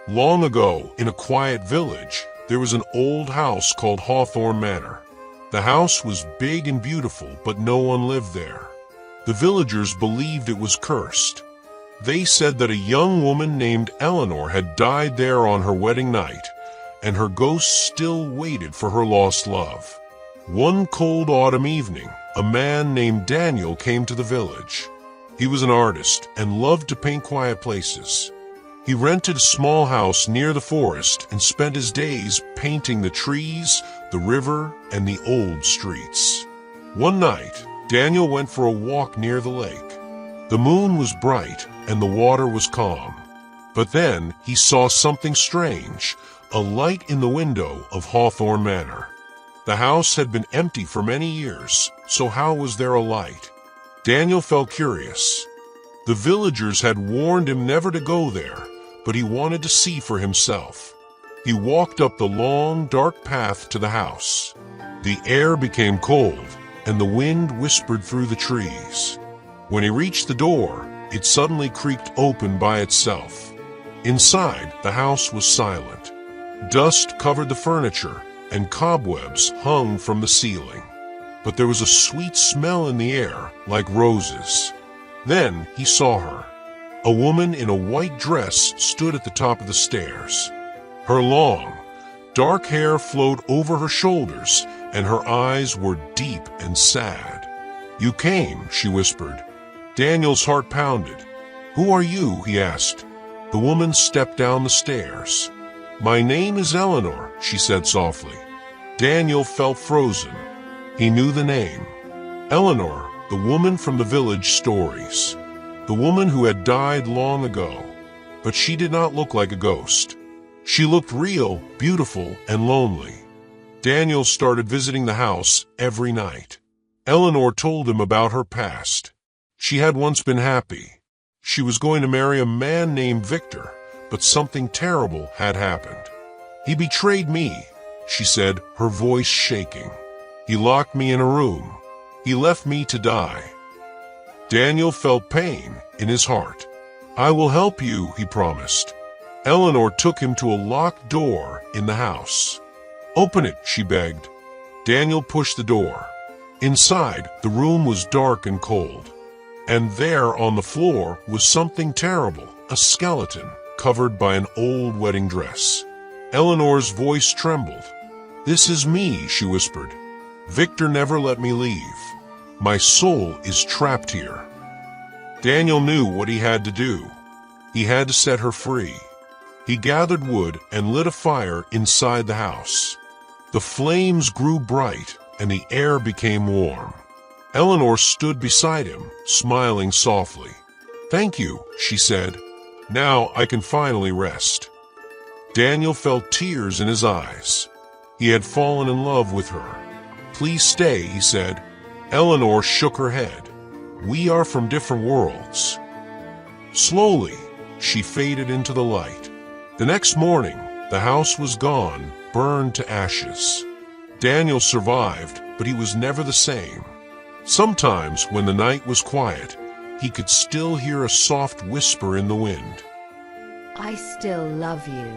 Long ago, in a quiet village, there was an old house called Hawthorne Manor. The house was big and beautiful, but no one lived there. The villagers believed it was cursed. They said that a young woman named Eleanor had died there on her wedding night, and her ghost still waited for her lost love. One cold autumn evening, a man named Daniel came to the village. He was an artist and loved to paint quiet places. He rented a small house near the forest and spent his days painting the trees, the river, and the old streets. One night, Daniel went for a walk near the lake. The moon was bright and the water was calm. But then he saw something strange, a light in the window of Hawthorne Manor. The house had been empty for many years, so how was there a light? Daniel felt curious. The villagers had warned him never to go there, but he wanted to see for himself. He walked up the long, dark path to the house. The air became cold, and the wind whispered through the trees. When he reached the door, it suddenly creaked open by itself. Inside, the house was silent. Dust covered the furniture, and cobwebs hung from the ceiling. But there was a sweet smell in the air, like roses. Then he saw her. A woman in a white dress stood at the top of the stairs. Her long, dark hair flowed over her shoulders, and her eyes were deep and sad. "You came," she whispered. Daniel's heart pounded. "Who are you?" he asked. The woman stepped down the stairs. "My name is Eleanor," she said softly. Daniel felt frozen. He knew the name. Eleanor, the woman from the village stories. The woman who had died long ago. But she did not look like a ghost. She looked real, beautiful, and lonely. Daniel started visiting the house every night. Eleanor told him about her past. She had once been happy. She was going to marry a man named Victor, but something terrible had happened. "He betrayed me," she said, her voice shaking. "He locked me in a room. He left me to die." Daniel felt pain in his heart. "I will help you," he promised. Eleanor took him to a locked door in the house. "Open it," she begged. Daniel pushed the door. Inside, the room was dark and cold. And there on the floor was something terrible, a skeleton covered by an old wedding dress. Eleanor's voice trembled. "This is me," she whispered. "Victor never let me leave. My soul is trapped here." Daniel knew what he had to do. He had to set her free. He gathered wood and lit a fire inside the house. The flames grew bright and the air became warm. Eleanor stood beside him, smiling softly. "Thank you," she said. "Now I can finally rest." Daniel felt tears in his eyes. He had fallen in love with her. "Please stay," he said. Eleanor shook her head. "We are from different worlds." Slowly, she faded into the light. The next morning, the house was gone, burned to ashes. Daniel survived, but he was never the same. Sometimes, when the night was quiet, he could still hear a soft whisper in the wind. "I still love you."